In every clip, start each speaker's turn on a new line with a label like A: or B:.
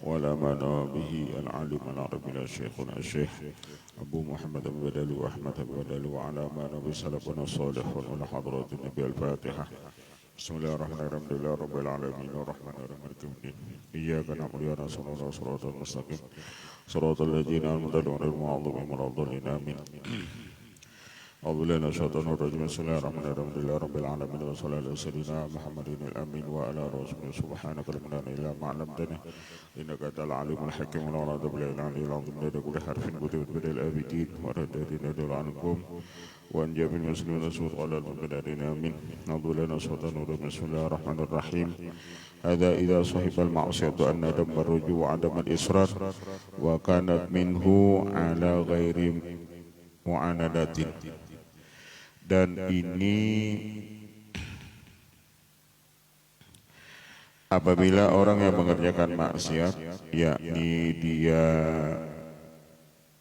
A: ولا مانع به العالم العربي شيخنا الشيخ أبو محمد البدل وأحمد البدل وعلى ما نبي سلفنا الصالح وعلى حضرات النبي الفاتحة. بسم الله الرحمن الرحيم الحمد لله رب العالمين الرحمن الرحيم مالك يوم الدين إياك نعبد وإياك نستعين صراط المستقيم صراط الذين أنعمت عليهم غير المغضوب عليهم ولا الضالين آمين. أعوذ بالله من الشيطان الرجيم بسم الله الرحمن الرحيم الحمد لله رب العالمين وصلى الله على سيدنا محمد الأمين وعلى رسوله سبحانك لا علم إلا ما علمتنا إنك أنت العليم الحكيم ولا رد بالله العلي العظيم لدى كل حرف كتبت بدل الآبدين ورددنا دل عنكم وأنجب المسلمين سوء على المقدارين آمين. أعوذ بالله من الشيطان الرجيم بسم الله الرحمن الرحيم هذا إذا صحب المعصية أن دم الرجوع وعدم الإصرار وكانت منه على غير معاندة. Dan ini apabila orang yang mengerjakan maksiat, yakni dia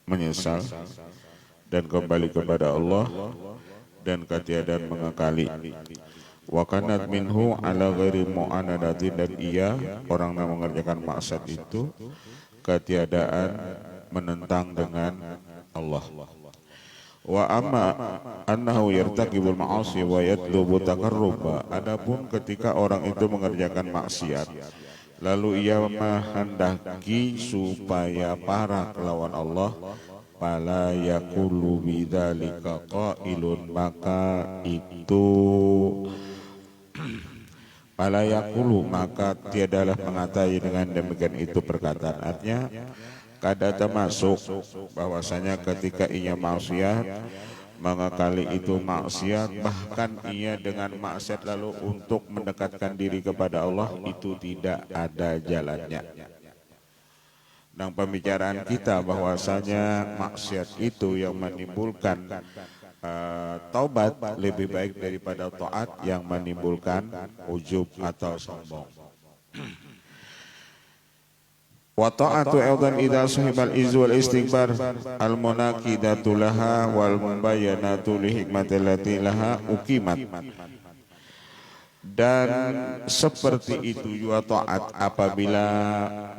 A: menyesal dan kembali kepada Allah dan ketiadaan mengakali. Wa kanat minhu ala ghairi mu'anadatin, dan ia orang yang mengerjakan maksiat itu ketiadaan menentang dengan Allah. Wa amma annahu yartaqibul ma'asi wa yatlubu taqarruba, adapun ketika orang itu mengerjakan maksiat lalu ia menghendaki supaya parah kelawan Allah, fala yaqulu bidzalika qailun, maka itu fala yaqulu, maka tiadalah mengatai dengan demikian itu perkataan. Artinya kada termasuk bahwasanya ketika ia maksiat mengakali itu maksiat, bahkan ia dengan maksiat lalu untuk mendekatkan diri kepada Allah, itu tidak ada jalannya. Dan pembicaraan kita bahwasanya maksiat itu yang menimbulkan taubat lebih baik daripada taat yang menimbulkan ujub atau sombong. Wa ta'atu aidan idza sahibal izz wal istighbar al munaqidatu laha wal mubayyanatu li hikmatil lati laha uqimat. Dan seperti itu juga taat apabila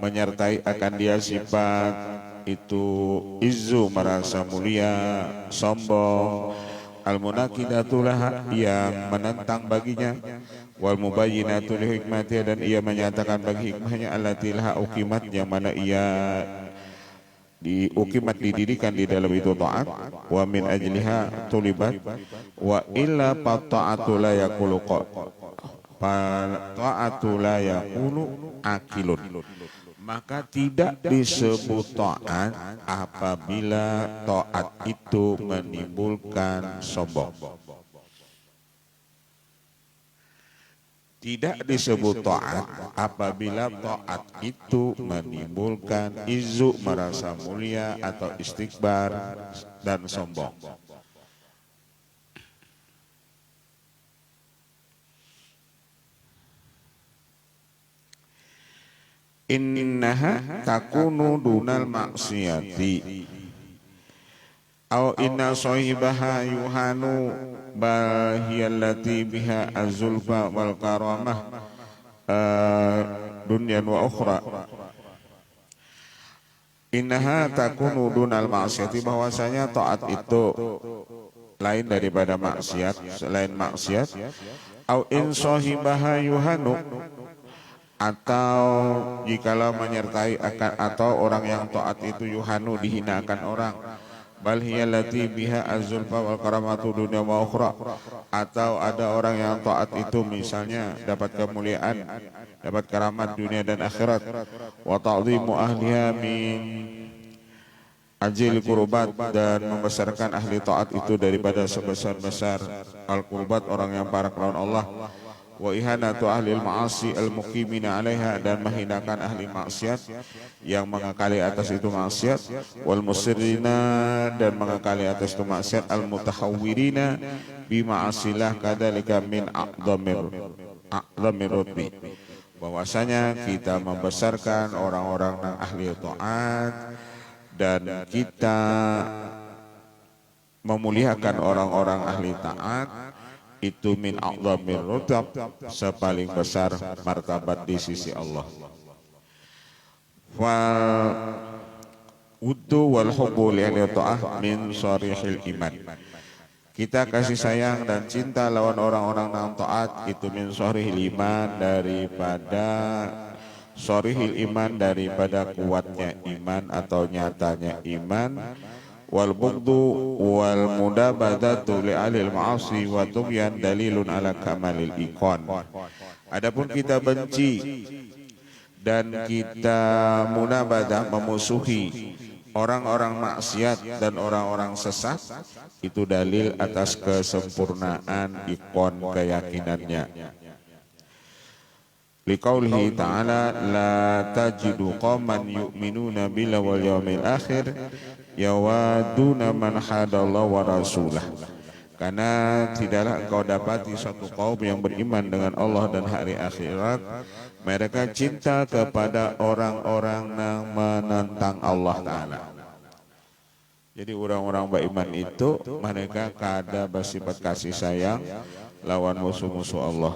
A: menyertai akan dia sifat itu izzu, merasa mulia, sombong, al munaqidatu laha yang menentang baginya, wal mubayyinatu li hikmatiha, dan ia menyatakan bagi hikmahnya, allati laha uqimat, yang mana ia uqimat didirikan di dalam itu taat, wa min ajliha tulibat, wa illa ta'atu la yaqulu ta'atu la yaqulu akilun, maka tidak disebut taat apabila taat itu menimbulkan sombong. Tidak disebut taat apabila taat itu menimbulkan izzu, merasa mulia, atau istikbar dan sombong. Innaha takunu dunal maksiyati aw inna sahibaha yuhanu bal hiyallati biha az-zulfa wal karamah dunyan wa ukhra. Innaha takunu dunal maksiyati, bahwasanya taat itu lain daripada maksiat, selain maksiat. Aw in sahibaha yuhanu, atau jikalau menyertai akan, atau orang yang taat itu yuhanu, dihinakan orang. Bal hiyallati biha az-zulfa wal karamatu dunya wa ukhra, atau ada orang yang taat itu misalnya dapat kemuliaan, dapat karamat dunia dan akhirat. Wa ta'dhimu ahliha min ajil qurbat, dan membesarkan ahli taat itu daripada sebesar-besar al-qurbat, orang yang para kelawan Allah. Wa ihanatu ahlil ma'asi al-muqimina alaiha, dan menghinakan ahli maksiat yang mengakali atas itu maksiat. Wal musirrina, dan mengakali atas itu maksiat. Al-mutahawwirina bima'asillah kadzalika min a'dhamir rutbi, bahwasanya kita membesarkan orang-orang yang ahli taat dan kita memuliakan orang-orang ahli taat itu min a'dhamir rutab, sepaling besar martabat di sisi Allah. Fal wudu wal hubbu li ta'ah min sharihil iman. Kita kasih sayang dan cinta lawan orang-orang yang taat itu min sharihil iman, daripada sharihil iman, daripada kuatnya iman atau nyatanya iman. Wal bughdu wal mudabadatu li alil ma'asi wa tughyan dalilun ala kamalil iqan. Adapun kita benci dan kita munabadah, memusuhi orang-orang maksiat dan orang-orang sesat, itu dalil atas kesempurnaan ikon keyakinannya. Liqaulihi ta'ala la tajidu qauman yu'minuna billahi wal yawmil akhir yawaduna man hadallahu wa rasulah. Karena tidaklah engkau dapati suatu kaum yang beriman dengan Allah dan hari akhirat, mereka cinta kepada orang-orang yang menentang Allah Ta'ala. Jadi orang-orang beriman itu mereka kada bersifat kasih sayang lawan musuh-musuh Allah.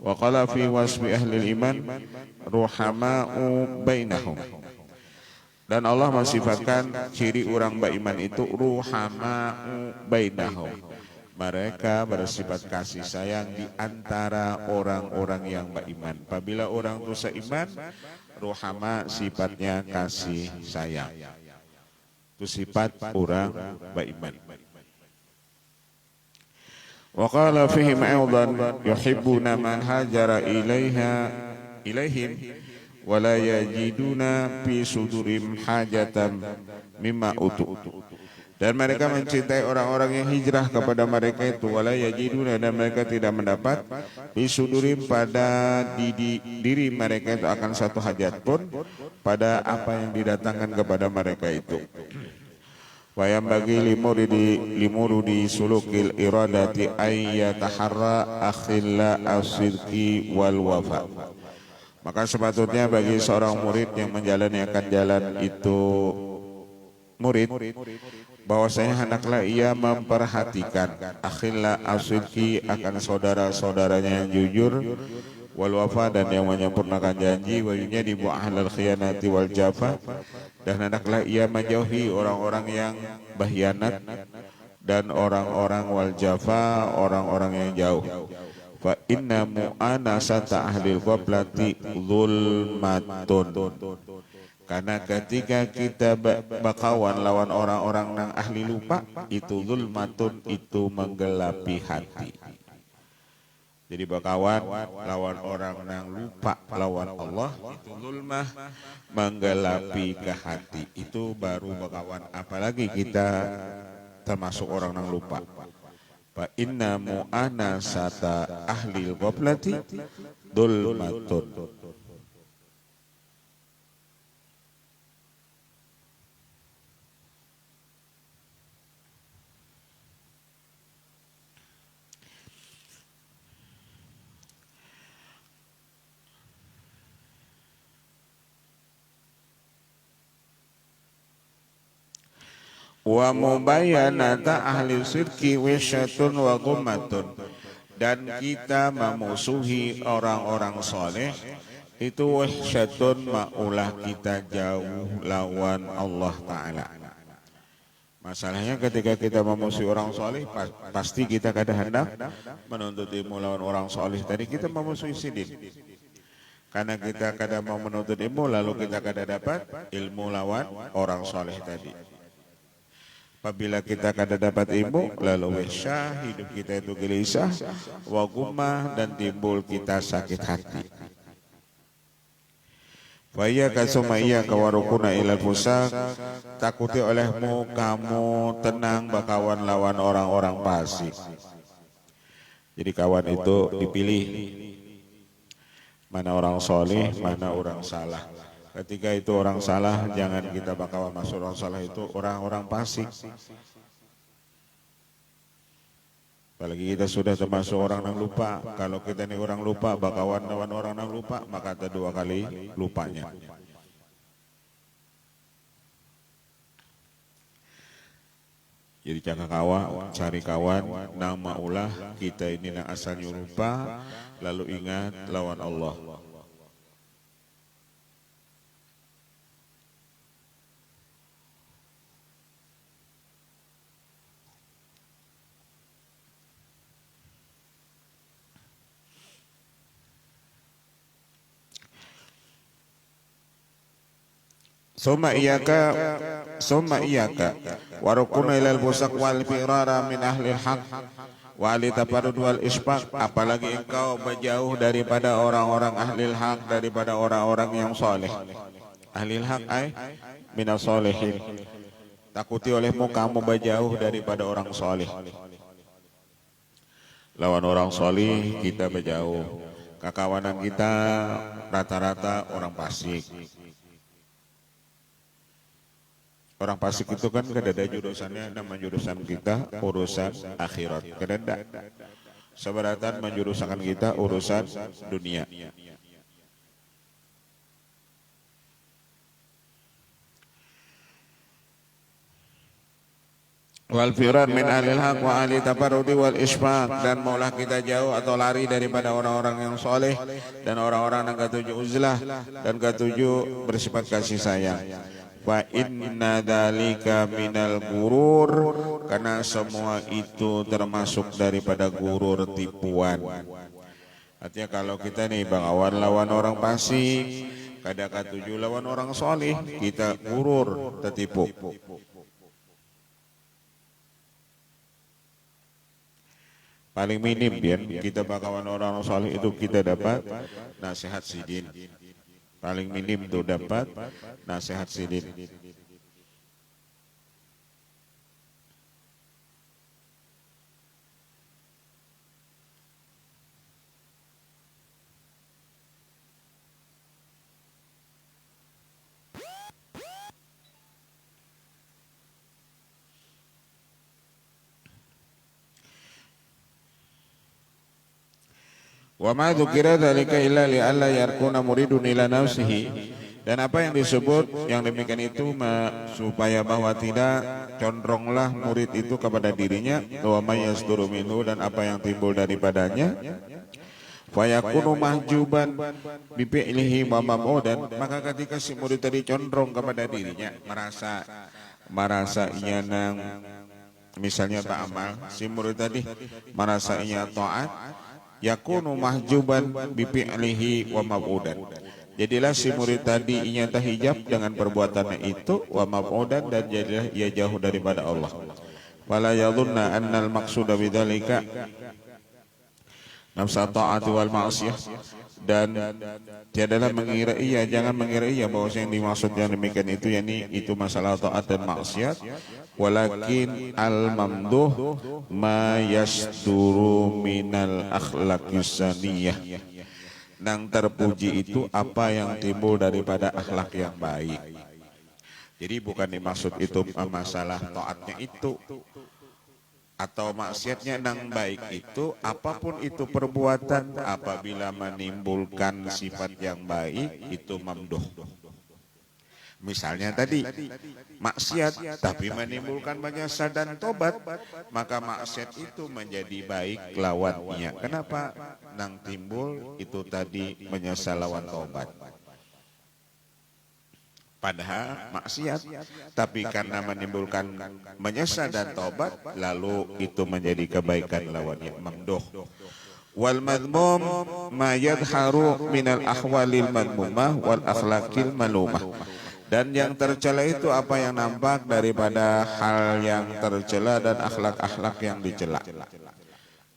A: Wa qala fi wasfi ahli iman ruhama'u bainahum. Dan Allah mensifatkan ciri orang beriman itu ruhama'u bainahum. Mereka bersifat kasih sayang di antara orang-orang yang beriman. Apabila orang itu seiman, ruhama sifatnya kasih sayang. Itu sifat orang beriman. Wa qala fihim aidan yuhibbuna man hajara ilaihim wala yajiduna fi sudurim hajatan mimma utu. Dan mereka mencintai orang-orang yang hijrah kepada mereka itu, wala yajiduna, dan mereka tidak mendapat fi sudurim pada diri mereka itu akan satu hajat pun pada apa yang didatangkan kepada mereka itu. Wa yang bagi limurudi sulukil iradati ayyataharra akhilla as-sidqi wal wafa. Maka sepatutnya bagi seorang murid yang menjalani akan jalan itu murid, bahwasanya hendaklah ia memperhatikan akhilla as-sidqi akan saudara-saudaranya yang jujur, wal wafa, dan yang menyempurnakan janji, wa yujanibu ahlal khiyanati wal jafa, dan hendaklah ia menjauhi orang-orang yang berkhianat dan orang-orang wal jafa, orang-orang yang jauh. Fa inna mu'anasata ahlil ghablati zulmatun. Karena ketika kita bakawan lawan orang-orang yang ahli lupa, itu zulmatun, itu menggelapi hati. Jadi bakawan lawan orang yang lupa lawan Allah, itu zulmah, menggelapi ke hati. Itu baru bakawan, apalagi kita termasuk orang yang lupa. Fa inna mu'anasata ahlil ghablati dzulmatun. Wa mubayyanata ahli sidqi wisyatun wa gummatun. Dan kita memusuhi orang-orang soleh itu wisyatun, maulah kita jauh lawan Allah Ta'ala. Masalahnya ketika kita memusuhi orang soleh, pasti kita kada hendak menuntut ilmu lawan orang soleh. Tadi kita memusuhi sidin. Karena kita kada mau menuntut ilmu, lalu kita kada dapat ilmu lawan orang soleh tadi. Apabila kita kada dapat ilmu, lalu wisya, hidup kita itu gelisah, wa gumah, dan timbul kita sakit hati. Wa iyyaka summa iyyaka warukuna ilal fusak, takuti olehmu kamu tenang bakawan lawan orang-orang fasik. Jadi kawan itu dipilih, mana orang soleh, mana orang salah. Ketika itu orang salah, jangan kita bakawan masuk orang salah, itu orang-orang fasik. Apalagi kita sudah termasuk orang yang lupa. Kalau kita ini orang lupa, bakawan lawan orang yang lupa, maka ada dua kali lupanya. Jadi jangan kawan, cari kawan, nama ulah kita ini yang asalnya lupa, lalu ingat lawan Allah. summa iyaka warukuna ilal busak wal firara min ahlil haq wali taparud wal isbaq, apalagi engkau berjauh daripada orang-orang ahlil haq, daripada orang-orang yang soleh. Ahlil haq ay minas solehin, takuti olehmu kamu berjauh daripada orang soleh. Lawan orang soleh kita berjauh, kakawanan kita rata-rata orang fasik. Orang fasik itu kan kadada jurusannya, nama jurusan kita urusan akhirat, kadada seberatan menjurusakan kita urusan dunia. Wal firar min ahlil haq wa ahli tafarrudi wal isbaq, dan maulah kita jauh atau lari daripada orang-orang yang soleh dan orang-orang yang ketujuh uzlah dan ketujuh bersifat kasih sayang. Wa inna dzalika minal gurur, karena semua itu termasuk daripada gurur, tipuan. Artinya kalau kita nih bakawan lawan orang fasik, kada katuju lawan orang soleh, kita gurur, tertipu. Paling minim biar kita bakawan orang soleh itu kita dapat nasihat sidin. Paling minim tuh dapat nasihat sidin. Wa ma dzukira dzalika illa li alla yarkuna muridun ila nafsihi, dan apa yang disebut yang demikian itu supaya bahwa tidak condronglah murid itu kepada dirinya, wa may yasduru minhu, dan apa yang timbul daripadanya, fa yakunu mahjuban bi fi'lihi wa mam'udan, maka ketika si murid tadi condrong kepada dirinya, merasa ia nang misalnya tak amal, si murid tadi merasa ia taat, yakunu mahjuban bi fi'lihi wa mab'udan, jadilah si murid tadi inya tahijab dengan perbuatannya itu, wa mab'udan, dan jadilah ia jauh daripada Allah. Wala yadhunna annal maqsuda bidzalika nafsa ta'ati wal ma'siyah, dan tiadalah mengira ia, jangan mengira ia bahwa yang dimaksud yang demikian itu yakni itu masalah taat dan maksiat, walakin al mamduh ma yasduru minal akhlaqis saniyah, nang terpuji itu apa yang timbul daripada akhlak yang baik. Jadi bukan dimaksud itu masalah taatnya itu atau maksiatnya nang baik itu, apapun itu perbuatan apabila menimbulkan sifat yang baik itu mamduh. Misalnya tadi maksiat tapi menimbulkan menyesal dan tobat, maka maksiat itu menjadi baik lawannya. Kenapa? Nang timbul itu tadi menyesal lawan tobat. Padahal maksiat, tapi karena menimbulkan menyesal dan tobat, lalu itu menjadi kebaikan lawannya, mamduh. Wal madmum ma yadharu minal ahwalil madmumah wal akhlaqil malumah, dan yang tercela itu apa yang nampak daripada hal yang tercela dan akhlak-akhlak yang dicela.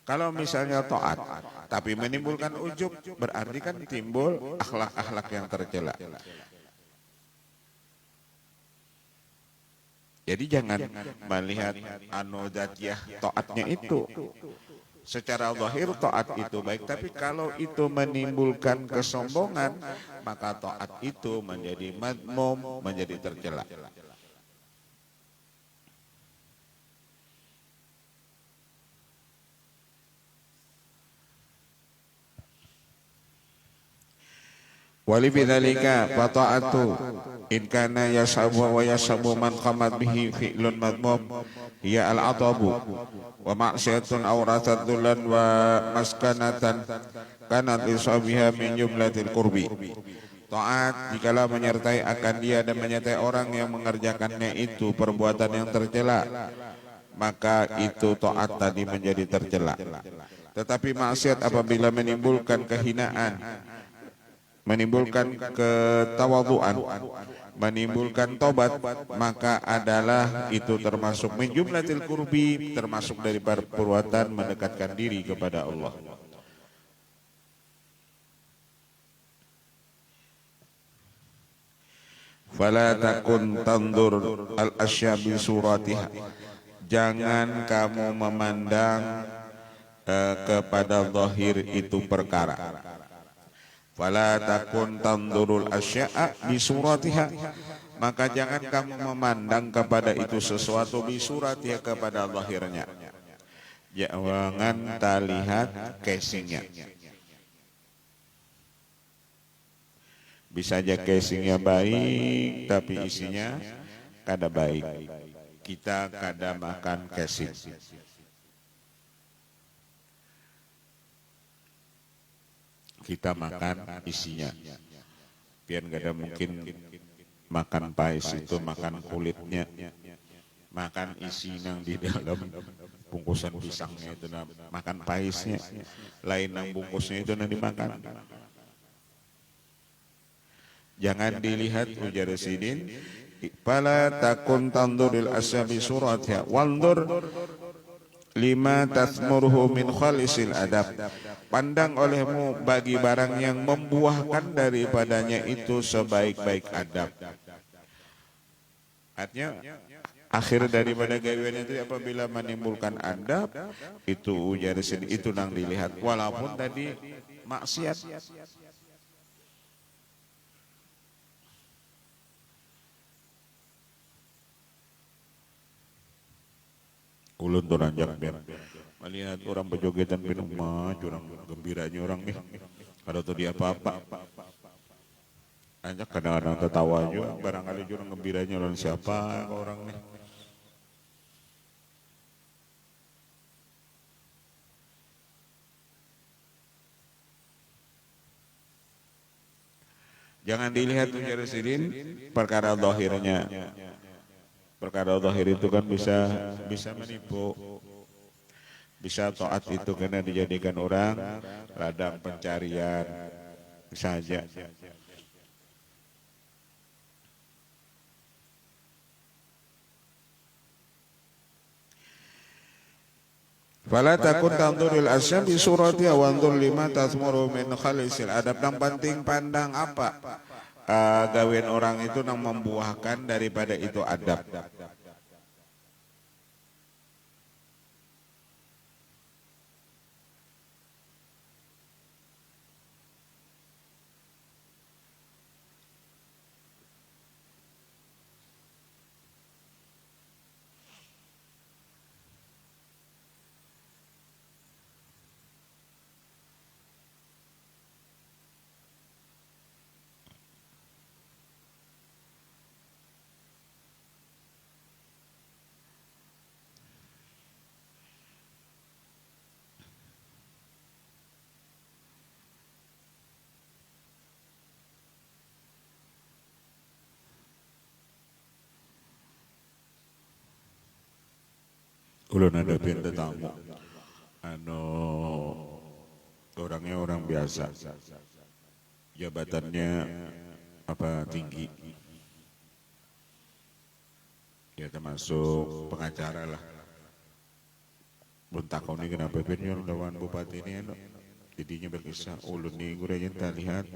A: Kalau misalnya taat tapi menimbulkan ujub, berarti kan timbul akhlak-akhlak yang tercela. Jadi jangan melihat anodatiah taatnya itu secara zahir taat itu baik, tapi kalau itu menimbulkan kesombongan, maka taat itu menjadi madmum, menjadi tercela. Wali bidzalika fa ta'atu in kana yasabu wa yasabu man qamat bihi fi'lun madmum hiya al-atabu wa ma'siyatun awratat dulan wa maskanatan kanat isabiha min jumlatil qurbi. Taat jikalau menyertai akan dia dan menyertai orang yang mengerjakannya itu perbuatan yang tercela, maka itu taat tadi menjadi tercela. Tetapi maksiat apabila menimbulkan kehinaan, menimbulkan ketawaduan, menimbulkan tobat, maka adalah itu termasuk min jumlatil qurbi, termasuk dari perbuatan mendekatkan diri kepada Allah. Fala takun tandur al asya bi suratiha, jangan kamu memandang kepada zahir itu perkara. Fala takun tandurul asya'a bi suratiha, maka jangan kamu memandang kepada itu sesuatu bi suratiha, kepada zahirnya. Jangan tak lihat casingnya. Bisa aja casingnya baik tapi isinya kada baik. Kita kada makan casing. Kita makan isinya. Biar gak ada mungkin makan pais itu makan kulitnya, makan isi yang di dalam bungkusan pisangnya itu, makan paisnya, lain yang bungkusnya itu nanti dimakan. Jangan dilihat, ujar Sidin, fala takun tanduril asyabi suratnya wandur lima tasmurhu min khalisil adab, pandang olehmu bagi barang yang membuahkan daripadanya itu sebaik-baik adab. Artinya akhir daripada gawean itu apabila menimbulkan adab, itu ujar Sidin, itu nang dilihat walaupun tadi maksiat. Ulun tu ranjak biar melihat orang berjogetan minum mah, orang gembiranya orang nih. Kalau tu dia apa-apa, anjak kadang-kadang tertawa juga, barangkali orang gembiranya orang siapa orang nih. Jangan dilihat ujar Sidin perkara zahirnya. Perkara zahir itu kan bisa menipu, bisa taat itu karena dijadikan orang ladang pencarian saja. Fala takun tanduril asya bi surati awandur lima tasmuru min khalisil adab. Yang penting pandang apa gawean orang itu yang membuahkan daripada itu adab. Ulun ada pintu tamu, orangnya orang biasa, jabatannya apa tinggi, ya termasuk pengacara lah. Buntak kau ni kenapa penyon lawan bupati ini, jadinya berkisah. Ulun ni guranya tak lihat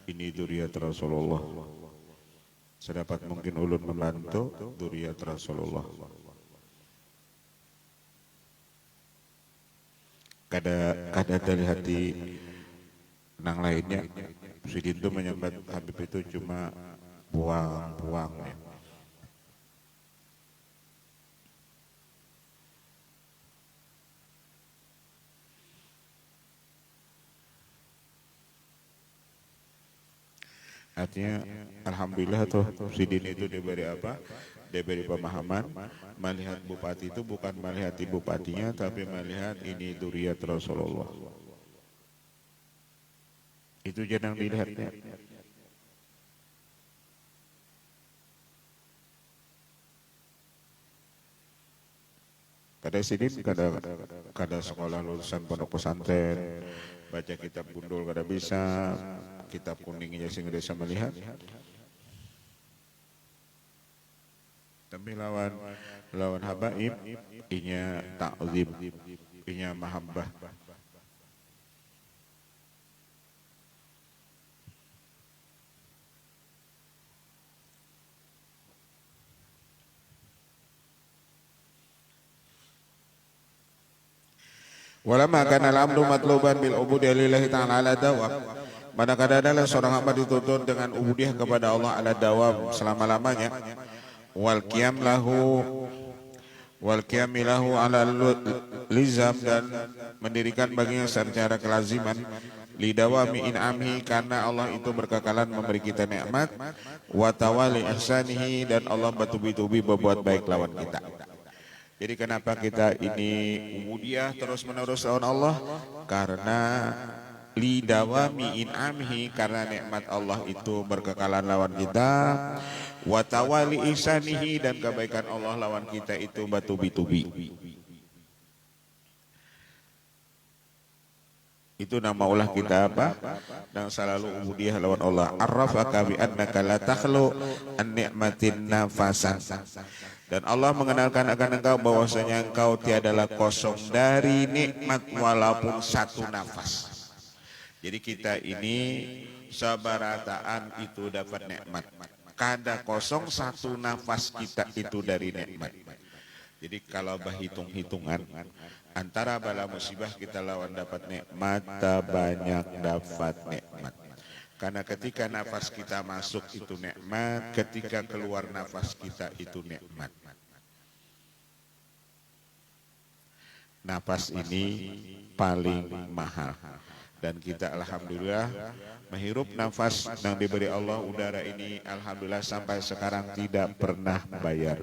A: ini duriat Rasulullah. Sedapat mungkin ulun membantu duriat Rasulullah. Kada terlihat di nang lainnya. Sidin itu menyambat Habib itu cuma buang-buang ya. Artinya alhamdulillah tuh Sidin itu diberi apa? Diberi pemahaman, melihat bupati itu bukan melihat bupatinya, tapi melihat ini duriat Rasulullah. Itu jangan dilihatnya. Kada Sidin, kada sekolah lulusan pondok pesantren, baca kitab gundul kada bisa, kitab kuningnya sehingga bisa melihat. Tapi lawan habaib inya ta'zim, inya mahabbah. Walamma kana al-amru matluban bil ubudiyyah lillahi ta'ala ala dawam. Manakala adalah seorang hamba dituntut dengan ubudiyyah kepada Allah ala dawam selama-lamanya. Wal qiyam lahu ala lizam, dan mendirikan baginya secara kelaziman lidawami in'amhi, karena Allah itu berkekalan memberi kita nikmat, wa tawali ihsanihi, dan Allah bertubi-tubi berbuat baik lawan kita. Jadi kenapa kita ini ubudiyah terus menerus lawan Allah? Karena lidawami in'amhi, karena nikmat Allah itu berkekalan lawan kita, wa tawali ihsanihi, dan kebaikan Allah lawan kita itu bertubi-tubi. Itu nama ulah kita apa? Dan selalu ubudiyah lawan Allah. Arrafaka bi annaka la takhlu an ni'matin nafasan. Dan Allah mengenalkan akan engkau bahwasanya engkau tiadalah kosong dari nikmat walaupun satu nafas. Jadi kita ini sabarataan itu dapat nikmat. Kada kosong satu nafas kita itu dari nikmat. Jadi kalau berhitung-hitungan antara bala musibah kita lawan dapat nikmat, banyak dapat nikmat. Karena ketika nafas kita masuk itu nikmat, ketika keluar nafas kita itu nikmat. Nafas ini paling mahal. Dan kita alhamdulillah menghirup nafas yang diberi Allah, udara ini alhamdulillah sampai sekarang tidak pernah bayar.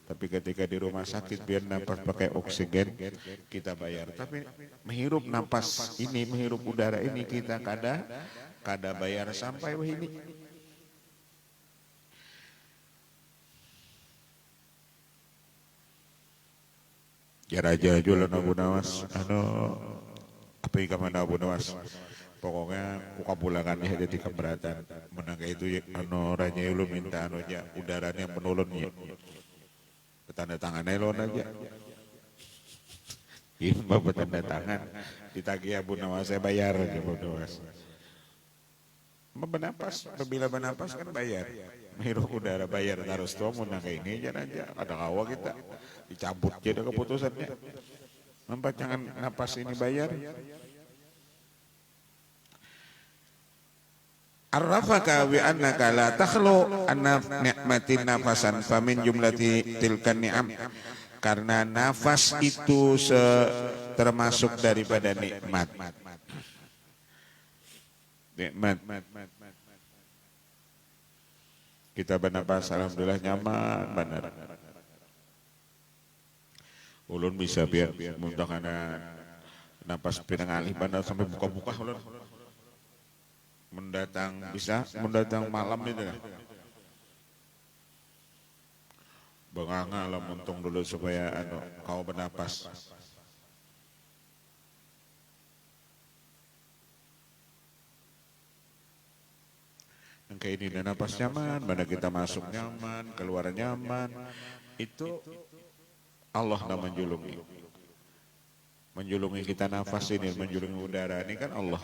A: Tapi ketika di rumah sakit biar nafas pakai oksigen kita bayar. Tapi menghirup nafas ini, menghirup udara ini kita kada bayar sampai ini. Jara-jara jualan Abu Nawas, apa yang kamu Abu Nawas? Pokoknya kukapulangan ya jadi keberatan. Menangga itu ranya lu minta aja udaranya menurun ya. Tanda tangan elon aja. Ini bapak tanda tangan ditagih Abu Nawas, saya bayar aja Abu Nawas. Bernapas, bila bernapas kan bayar. Menghirup udara bayar, harus tua menangga ini aja ada kawa kita dicabut jadi keputusannya. Nampak jangan napas ini bayar. Arrafaka bi annaka la takhlu anna ni'matin nafasan famin jumlati tilkan ni'am, karena nafas itu termasuk daripada nikmat. Nikmat. Kita bernapas alhamdulillah nyaman benar. Ulun bisa biar mudah karena napas pinang alih benar sampai buka-buka ulun. Mendatang malam itu ya. Benganga lah muntung dulu supaya kau bernapas. Yang kayak ini napas nyaman, mana kita masuk nyaman, keluar nyaman. Itu Allah yang menjulungi. Menjulungi kita nafas ini, menjulungi udara ini kan Allah.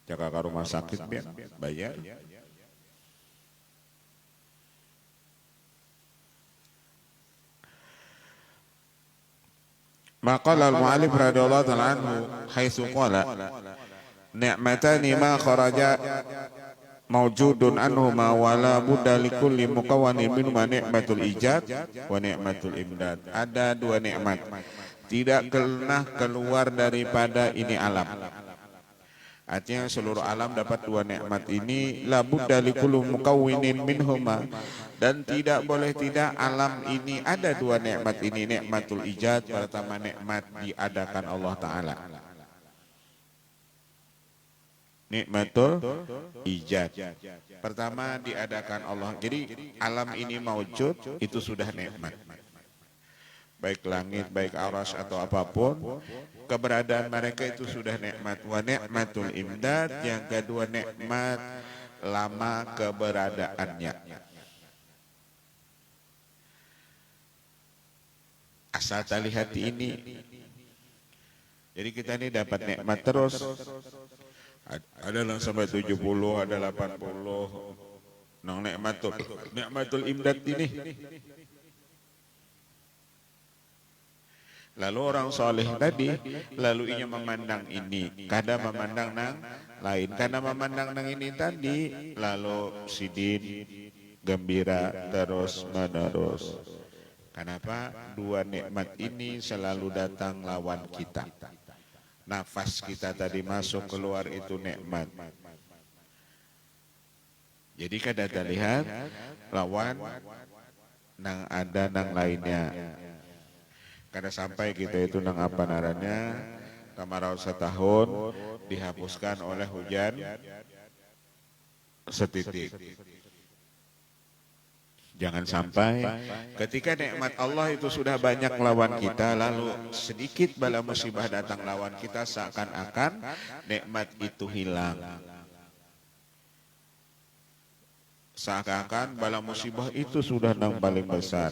A: Jaga ke rumah sakit biar bayar. Maqala al-mu'allif radhiyallahu ta'ala anhu haitsu qala ni'matani ma kharaja mawjudun anhuma wala budda likulli mukawwanin minhuma ni'matul ijad wa ni'matul imdad. Ada dua nikmat tidak pernah keluar daripada ini alam. Artinya seluruh alam dapat dua nikmat ini, la budda likulli mukawwinin minhuma, dan tidak boleh tidak alam ini ada dua nikmat ini, nikmatul ijad, pertama nikmat diadakan Allah Ta'ala. Nikmatul ijad pertama diadakan Allah. Jadi alam ini maujud itu sudah nikmat. baik langit, baik aras atau apapun, keberadaan mereka itu sudah nikmat. Wa nikmatul imdad, yang kedua nikmat lama keberadaannya. Asal tali hati ini, jadi kita ini dapat nikmat terus. Ada yang sampai 70, ada 80. Nang nikmatul imdad ini. Lalu orang soleh tadi, lalu ia memandang ini, kadang memandang nang lain, karena memandang nang ini tadi, lalu sidin gembira terus menerus. Kenapa? Dua nikmat ini selalu datang lawan kita. Nafas kita tadi masuk keluar itu nikmat. Jadi kada lihat lawan nang ada nang lainnya. Kada sampai kita itu nang apa naranya kemarau setahun dihapuskan oleh hujan setitik. Jangan sampai ketika nikmat Allah itu sudah banyak lawan kita, lalu sedikit bala musibah datang lawan kita, seakan-akan nikmat itu hilang. Seakan-akan bala musibah itu sudah yang paling besar.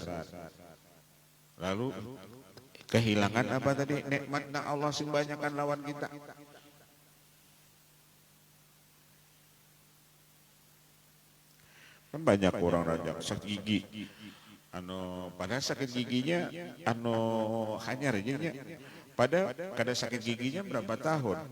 A: Lalu kehilangan apa tadi? Nikmat yang Allah sembahkan lawan kita. Kan banyak orang rajak sakit gigi. Pada sakit giginya hanyar aja nya. Pada kada sakit giginya berapa tahun?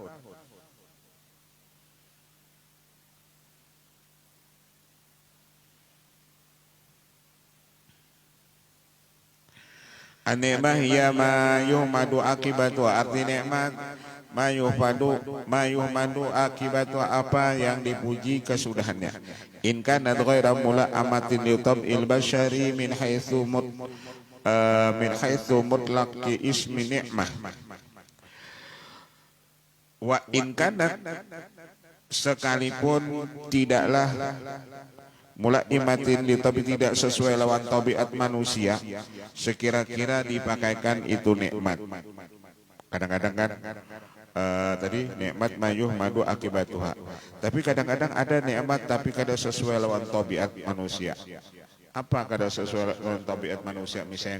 A: An-ni'mah hiya ma yuhmadu akibatu, arti nikmat ma yuhmadu akibatu, apa yang dipuji kesudahannya. In kana ghaira mula amatin yutab'il bashari min haitsu mutlaqi ismi ni'mah. Wa in kana, sekalipun tidaklah mula imatin tapi tidak sesuai lawan tabiat manusia, sekira-kira dipakaikan itu nikmat. Kadang-kadang kan tadi nikmat mayuh madu akibatuha, tapi kadang-kadang ada nikmat tapi kada sesuai lawan tabiat manusia. Apa kada sesuai lawan tabiat manusia? Misalnya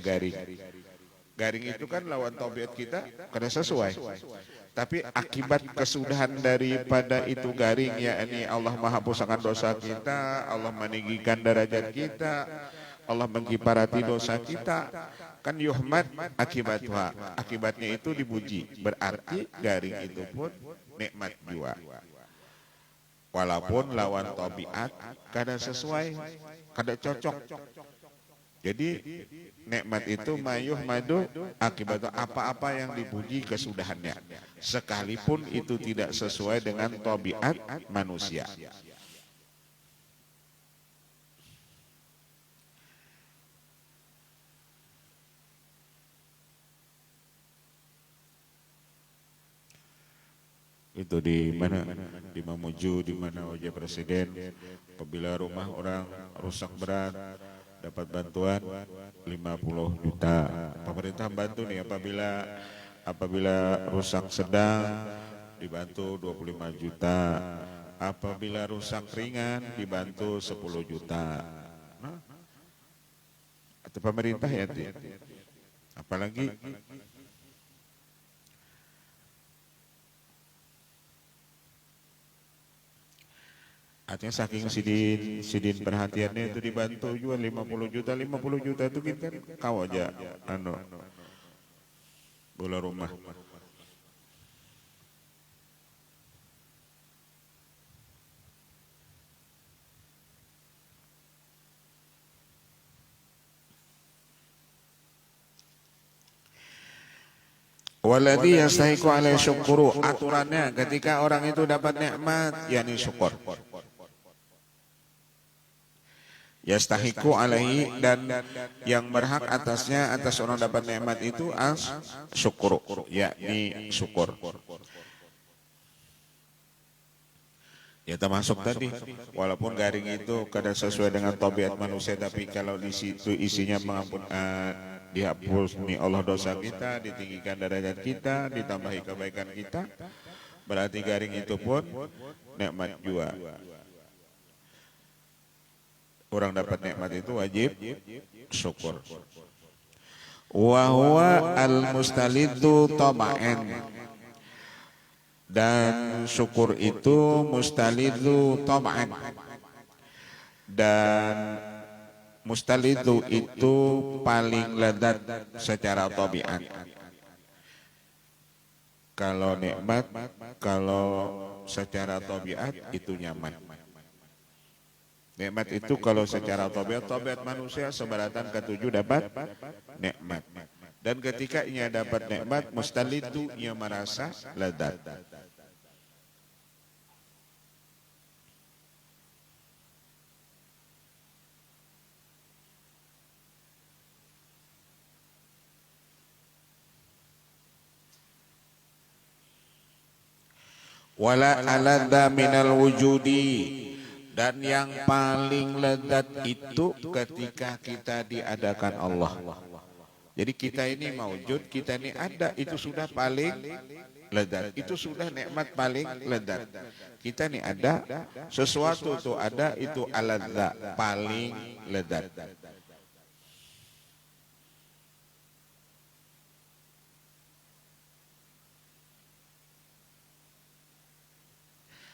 A: garing itu kan lawan tabiat kita kada sesuai. Tapi akibat kesudahan daripada itu garing, yakni Allah menghapuskan dosa kita, Allah meninggikan derajat kita, Allah mengkiparati dosa kita, kan yuhmad akibatnya, akibatnya itu dipuji, berarti garing itu pun nikmat jua. Walaupun lawan tabiat kada sesuai, kada cocok. Jadi nikmat itu mayuh madu akibat apa-apa yang dipuji kesudahannya, sekalipun itu tidak sesuai dengan tabiat manusia. Itu di mana? Di Mamuju, di mana wajah presiden, apabila rumah orang rusak berat dapat bantuan 50 juta. Pemerintah bantu nih, apabila rusak sedang dibantu 25 juta. Apabila rusak ringan dibantu 10 juta. Nah, atau pemerintah ya, apalagi artinya saking sidin perhatiannya itu dibantu juga 50 juta itu kita kau aja bola rumah. Waladhi yastahiqu alaihi syukuru, aturannya ketika orang itu dapat nikmat yakni syukur. Yastahiqu alaihi, dan yang berhak atasnya, atas orang dapat nikmat itu syukur, yakni syukur. Ya termasuk tadi, walaupun garing itu kada sesuai dengan tabiat manusia, tapi kalau di situ isinya dihapus ni Allah dosa kita, ditinggikan derajat kita, ditambahi kebaikan kita. Berarti garing itu pun nikmat jua. Orang dapat nikmat itu wajib syukur. Wa huwa al-mustalidu tama'an. Dan syukur itu mustalidu tama'an. Dan mustalidu itu paling lezat secara tabiat. Kalau nikmat, kalau secara tabiat itu nyaman. Nikmat itu kalau secara tabiat manusia sebaratan ketujuh dapat nikmat. Dan ketika ia dapat nikmat, mustalidu ia merasa lezat. Wala aladha minal wujudi. Dan yang paling lezat itu ketika kita diadakan Allah. Jadi kita ini maujud, kita ini ada, itu sudah paling lezat. Itu sudah nikmat paling lezat. Kita ini ada, sesuatu itu ada, itu aladha, paling lezat.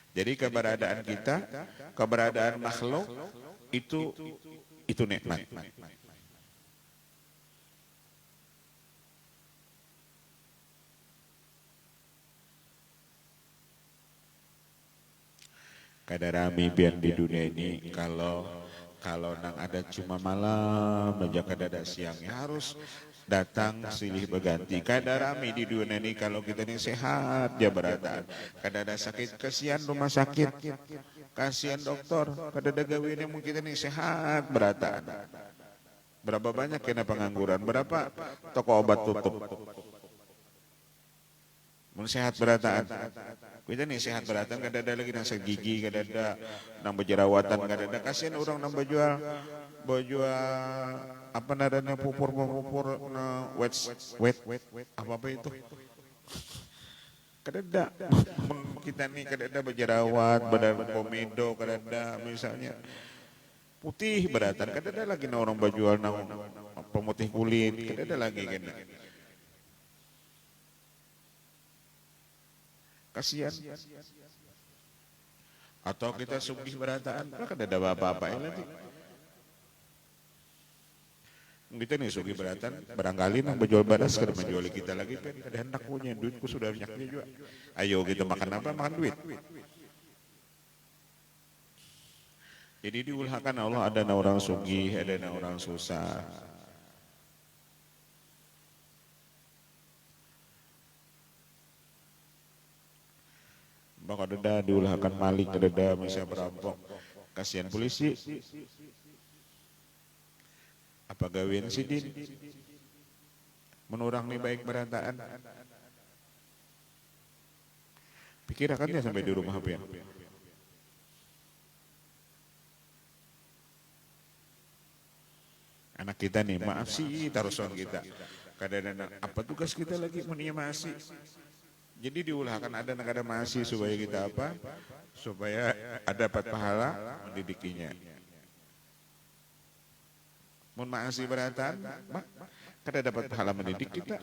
A: Jadi keberadaan kita, keberadaan makhluk itu nikmat. Kada rami biar di dunia ini kalau nang ada cuma malam aja kada ada siangnya harus datang silih berganti. Kada rami di dunia ini kalau kita ini sehat ya berataan. Kada ada sakit, kasihan rumah sakit, kasihan dokter. Kada ada gawinnya mungkin kita ini sehat berataan. Berapa banyak kena pengangguran, berapa toko obat tutup. Mun sehat berataan. Kita nih sehat berataan, kada ada lagi nang segigi, kada ada nang berjerawatan, kada ada. Kasihan orang nang berjual apa nadanya pupur na wet apa itu kada ada. Kita nih kada ada berjerawat, badan komedo kada ada misalnya putih beratan, kada ada lagi na orang berjual nang pemutih kulit, kada ada lagi kena. Kasihan. Atau kita sugih berataan, kada ada apa-apa lagi. Kita nih sugih beratan, barangkali nang berjual baras kada menjual kita lagi, kada hendak punya duitku sudah banyak juga. Ayo kita makan apa? Makan duit. Jadi diulhakan Allah ada na orang sugih, ada na orang susah. Baka deda diulhakan malik deda bisa berampok. Kasihan polisi. Apa gawian si Din? Menurang nih baik berataan. Pikirakan dia sampai di rumah apa ya? Anak kita nih, maaf sih tarusan kita. Kadang-kadang apa tugas kita lagi meninya masih. Jadi diulahkan ada negara masih supaya kita apa? Supaya ada dapat pahala mendidikinya. Mun masih beratan, kada dapat pahala mendidik kita.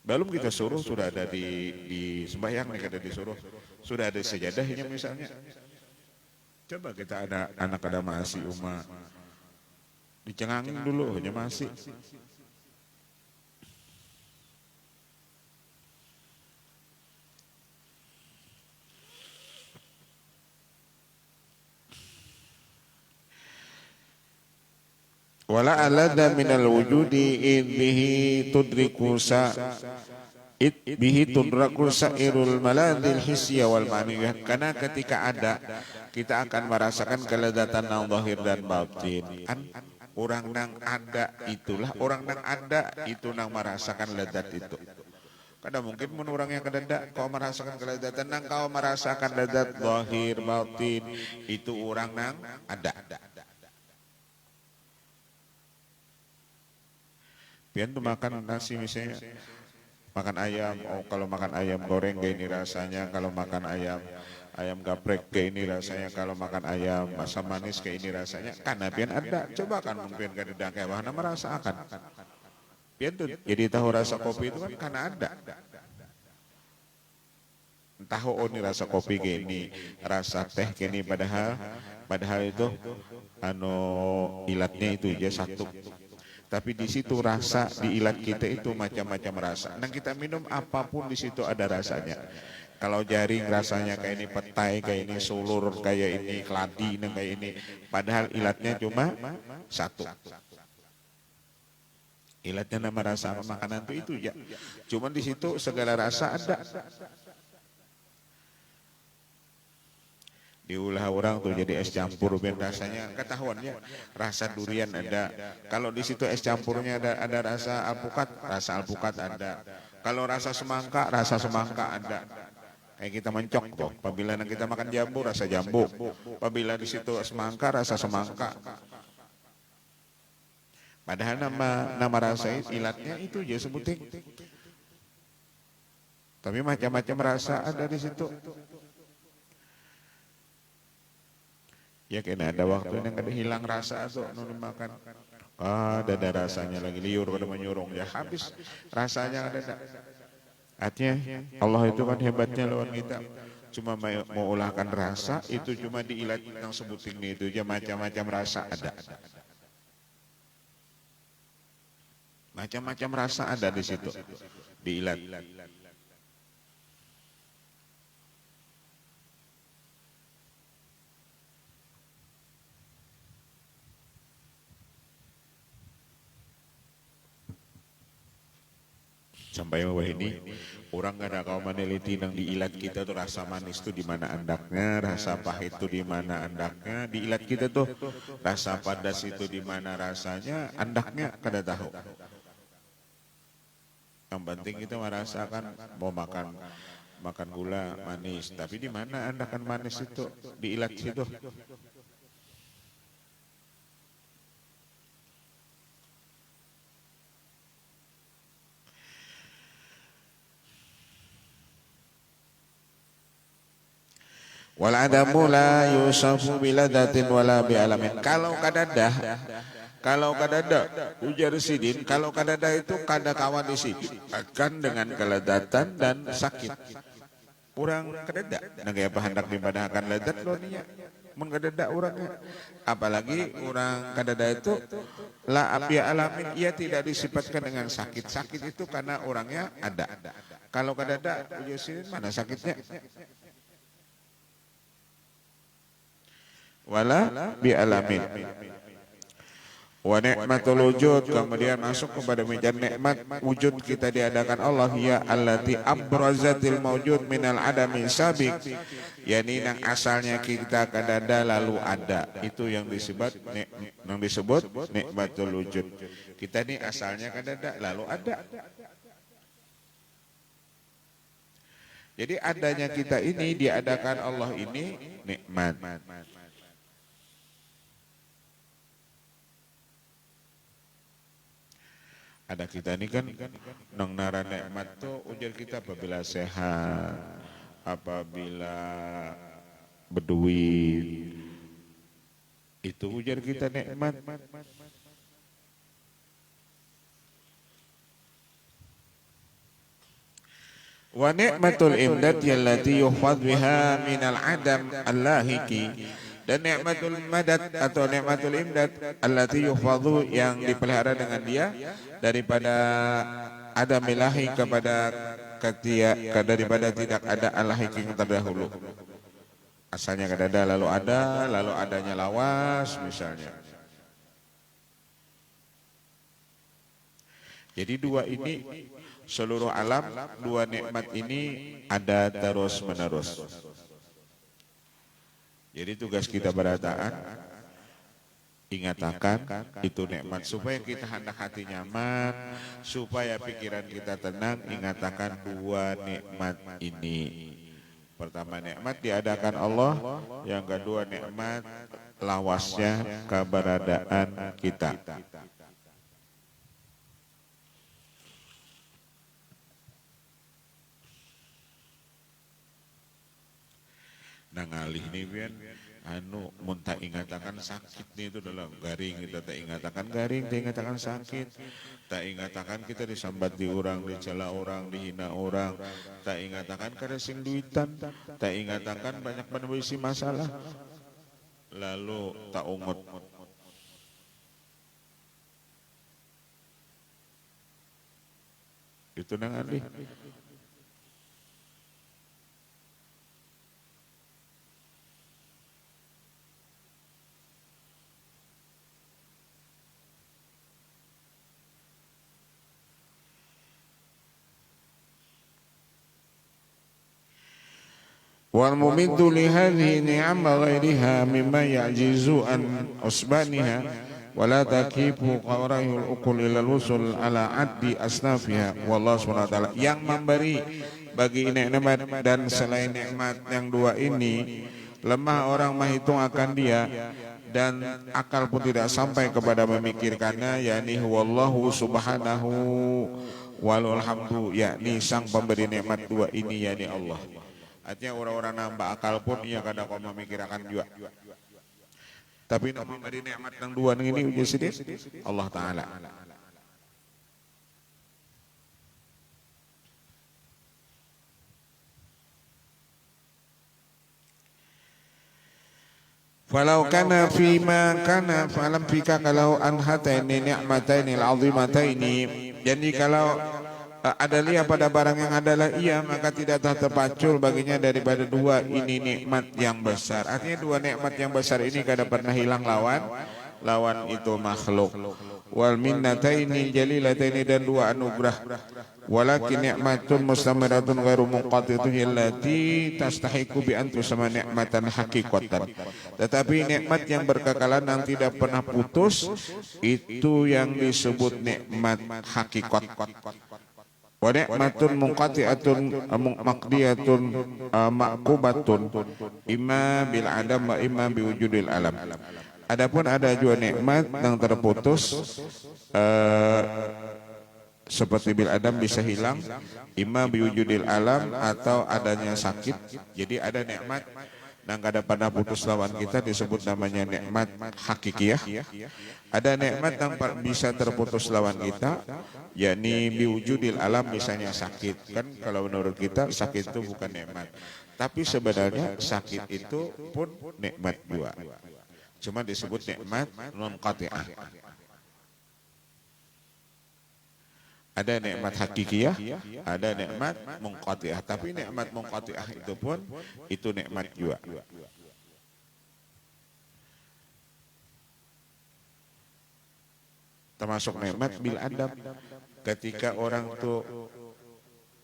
A: Belum kita suruh sudah ada di sembahyang nih kada disuruh. Sudah ada sejadahnya misalnya. Coba kita ada anak ada masih umat. Dicengangin dulu hanya masih. Wala alada minal wujudi bihi tudriku bihi tudraku sairul maladil hisya wal ma'niyah. Karena ketika ada kita akan merasakan kelezatan nang zahir dan batin. Orang nang ada itulah orang nang ada itu nang merasakan lezat itu. Kada mungkin mun orang yang kada kau merasakan kelezatan nang kau merasakan lezat zahir batin itu orang nang ada. Pian tuh makan nasi misalnya, makan ayam, oh kalau makan ayam goreng kayak ini rasanya, kalau makan ayam gaprek kayak ini rasanya, kalau makan ayam asam manis kayak ini rasanya. Karena pian ada, coba kan mungkin kadang kayak wahana merasakan. Pian tuh jadi tahu rasa kopi itu kan karena ada. Tahu oh ini rasa kopi gini, rasa teh gini, padahal itu ilatnya itu aja satu. Tapi di situ rasa di ilat kita itu macam-macam rasa. Nah kita minum apapun di situ ada rasanya. Kalau jaring rasanya kayak ini petai, kayak ini sulur, kayak ini keladi, kayak ini. Padahal ilatnya cuma satu. Ilatnya nama rasa makanan itu ya. Cuman di situ segala rasa ada. Diulah orang tuh jadi es campur ben rasanya ketahuannya rasa durian ada. Kalau di situ es campurnya ada rasa alpukat ada. Kalau rasa semangka ada. Kayak kita mencok tuh. Apabila kita makan jambu rasa jambu. Apabila di situ semangka rasa semangka. Padahal nama rasa ilatnya itu aja sebutin. Tapi macam-macam rasa ada di situ. Ya kena ada waktu yang kada hilang rasa tuh nuni makan. Ada rasanya lagi liur kada menyurung ya habis rasanya ada. Artinya Allah itu kan hebatnya lawan kita. Cuma mau ulahkan rasa itu cuma diilat yang sebutin itu aja macam-macam rasa ada. Macam-macam rasa ada di situ diilat. Sampai bawah ini orang kada kau meneliti nang diilat kita tuh rasa manis tuh di mana andaknya, rasa pahit tuh di mana andaknya, diilat kita tuh rasa padas itu di mana rasanya, andaknya kada tahu. Yang penting kita merasakan mau makan gula manis, tapi di mana andakan manis itu diilat situ. Wal adamu la yusafu biladatin wala bialamin. Kalau kadada ujar sidin, kalau kadada itu kada kawan di sini akan dengan keledatan dan sakit. Orang kadada nagaya pahandak dibadakan ledat loh niya. Mun kadada orangnya. Apalagi orang kadada itu la api alamin, ia tidak disifatkan dengan sakit. Sakit itu karena orangnya ada. Kalau kadada ujar sidin mana sakitnya? Wala bi alamin. Wa ni'matul wujud, kemudian masuk kepada meja nikmat wujud kita diadakan Allah ya allati abrazatil mawjud minal adami sabiq, yakni nang asalnya kita kadada lalu ada, itu yang disebut nikmatul wujud. Kita ini asalnya kadada lalu ada. Jadi adanya kita ini diadakan Allah ini nikmat. Ada kita ini kan nang nara nikmat tuh ujar kita apabila sehat, apabila berduit, itu ujar kita nikmat. Wa ni'matul imdad yallati yuhfad biha minal adam allahiki. Dan nikmatul madad atau nikmatul imdad allati yuhfadhu yang dipelihara dengan dia daripada ada milahi daripada tidak ada alahiki yang terdahulu. Asalnya kadada lalu adanya lawas misalnya. Jadi dua ini seluruh alam, dua nikmat ini ada terus menerus. Jadi tugas kita berataan, ingatakan itu nikmat supaya kita hendak hati nyaman, supaya pikiran kita tenang. Ingatakan dua nikmat ini. Pertama nikmat diadakan Allah, yang kedua nikmat lawasnya keberadaan kita. nangalih nih bian muntah ingatakan sakit nih itu adalah garing kita tak ingatakan garing tak ingatakan sakit tak ingatakan kita disambat di orang dicela orang dihina orang tak ingatakan kada sing duitan tak ingatakan banyak berisi masalah lalu tak ungut itu nangalih. Wal mumiddu li hadhihi ni'ama ghairiha mimma ya'jizu an usbaniha wa la takifu qawrayul ukul ila lusul ala addi asnafiha wallahu subhanahu wa ta'ala yang memberi bagi nikmat dan selain nikmat yang dua ini lemah orang menghitung akan dia dan akal pun tidak sampai kepada memikirkannya yakni wallahu subhanahu walul hamdu yakni sang pemberi nikmat dua ini yakni Allah. Artinya orang-orang nambah akal pun ia kadang kau memikirkan juga. Tapi nak memberi nikmat yang dua ini uji sedih Allah Ta'ala. Falau kana fima kana falam fika kalau an hataini ni'mataini al-'azimataini. Jadi kalau ada lihat pada barang yang adalah ia maka tidak terpacul baginya daripada dua ini nikmat yang besar. Artinya dua nikmat yang besar ini kada pernah hilang lawan itu makhluk. Wal minnataini jalilataini dan dua anugerah. Walakin nikmatun mustamiratun ghairu munqati'atun allati tastahiqu bi an tusama nikmatan haqiqatan. Tetapi nikmat yang berkekalan yang tidak pernah putus itu yang disebut nikmat hakikat. Wa ni'matun munqati'atun maqdiyatun ma'qubatun imma bil adam wa imma bi wujudil alam. Adapun ada juga nikmat yang terputus seperti bil adam bisa hilang imma bi wujudil alam atau adanya sakit. Jadi ada nikmat yang kada pernah putus lawan kita disebut namanya nikmat hakikiyah. Ada nikmat yang bisa terputus lawan kita yakni biwujudil alam misalnya sakit. Kan kalau menurut kita sakit itu bukan nikmat. Tapi sebenarnya sakit itu pun nikmat juga. Cuma disebut nikmat non qati'ah. Ada nikmat hakikiyah, ada nikmat munqati'ah. Tapi nikmat munqati'ah itu pun itu nikmat juga. Termasuk nikmat bil adab ketika orang tuh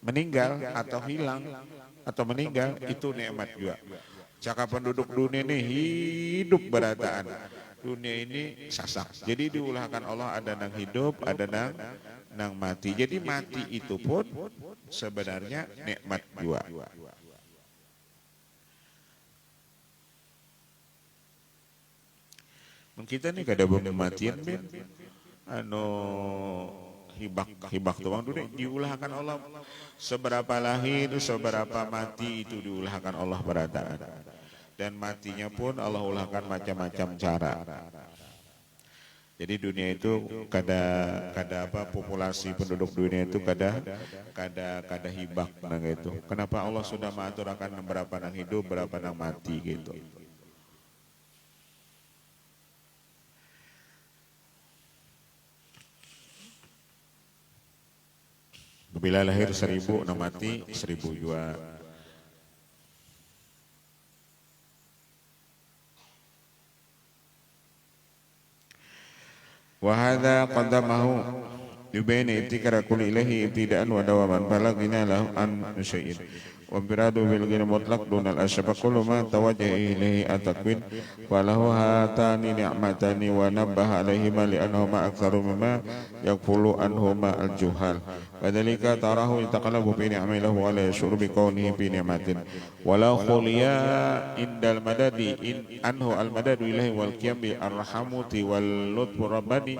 A: meninggal atau hilang atau meninggal itu nikmat juga. Cakap penduduk dunia ini hidup berataan, dunia ini sasak. Jadi diulahkan Allah ada nang hidup, ada nang mati. Jadi mati itu pun sebenarnya nikmat juga. Kita nih kada pematian ben hibak tuang dunia diulahkan Allah seberapa lahir seberapa mati itu diulahkan Allah berataan dan matinya pun Allah ulahkan macam-macam cara. Jadi dunia itu kada populasi penduduk dunia itu kada hibak nang itu. Kenapa Allah sudah mengaturkan berapa nang hidup berapa nang mati gitu. Bila lahir 1000, nak mati 1000 juga. Wa hadza qaddamahu yubayna ibtikara kulli ilahi ibtidaan wa dawaman balagina lahu an syai'in wa biradu bil ghina mutlaq dunal asbaq kullu ma tawajjaha ilaihi atakwin wa lahu hatani ni'matani wa nabbaha alaihima li annahuma aktsaru mimma yaqulu anhuma al juhal wa dzalika tarahu yataqallabu bi ni'amihi wa la yashuru bi kaunihi bi ni'matin wa la khuliya indal madadi in anhu al madadu ilaihi wal qiyam bi arhamuti wal lutfu rabbani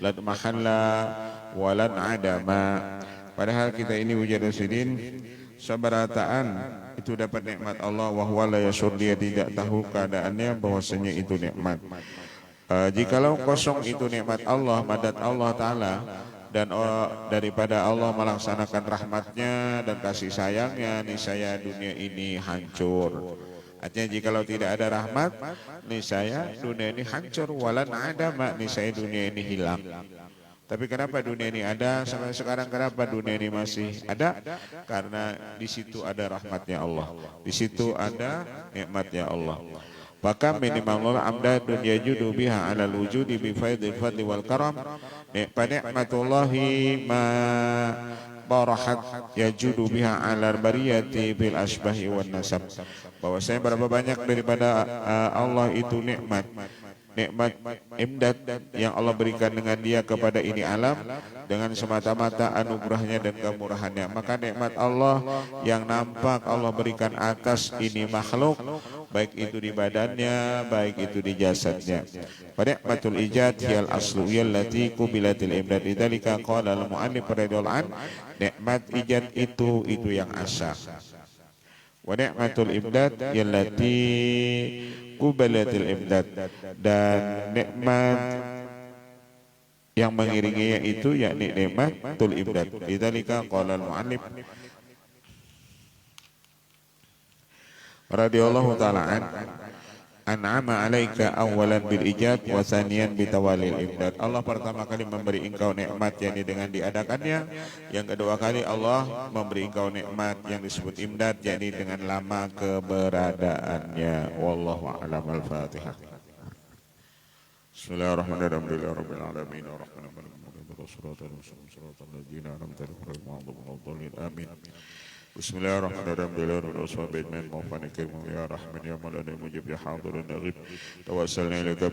A: lad mahalla walan adama. Padahal kita ini wujud sidin sabarataan itu dapat nikmat Allah, wa huwa la yashur, dia tidak tahu keadaannya bahwasanya itu nikmat. Jikalau kosong itu nikmat Allah, madat Allah Ta'ala, dan daripada Allah melaksanakan rahmatnya dan kasih sayangnya, niscaya dunia ini hancur. Artinya jikalau tidak ada rahmat, niscaya dunia ini hancur. Walan adama, niscaya dunia ini hilang. Tapi kenapa dunia ini ada sampai sekarang? Kenapa dunia ini masih ada? Karena di situ ada rahmatnya Allah, di situ ada nikmatnya Allah. Maka minimal amda dunia judu biha ala wujudi bi faidil fadli wal karam. Nikmatullahi ma barahat yajudu biha ala bariyati bil asbahi wan nasab. Bahwasanya berapa banyak daripada Allah itu nikmat imdad yang Allah berikan dengan dia kepada ini alam dengan semata-mata anugerahnya dan kemurahannya. Maka nikmat Allah yang nampak Allah berikan atas ini makhluk, baik itu di badannya, baik itu di jasadnya. Nikmatul ijad hiyal aslu yallati kubilatil imdad. Lidzalika qala al-mu'allif radhiyallahu an, nikmat ijad itu yang asal. Wa ni'matul imdad yallati kubalatil imdad, dan nikmat yang mengiringinya itu yakni nikmatul imdad. Lidzalika qala al-mu'allif radhiyallahu ta'ala an'ama 'alaika awwalan bil ijad wa tsaniyan bi tawalil imdad. Allah pertama kali memberi engkau nikmat yakni dengan diadakannya. Yang kedua kali Allah memberi engkau nikmat yang disebut imdad yakni dengan lama keberadaannya. Wallahu a'lam. Al-Fatihah. Bismillahirrahmanirrahim. Alhamdulillahirabbil alamin arrahmanirrahim shiratal ladzina an'amta 'alaihim. Amin. Bismillahirrahmanirrahim. Ya Rahman ya Rahman ya Maulan ya Mujib ya Hadir ya Naghib. Tawassalna ilaika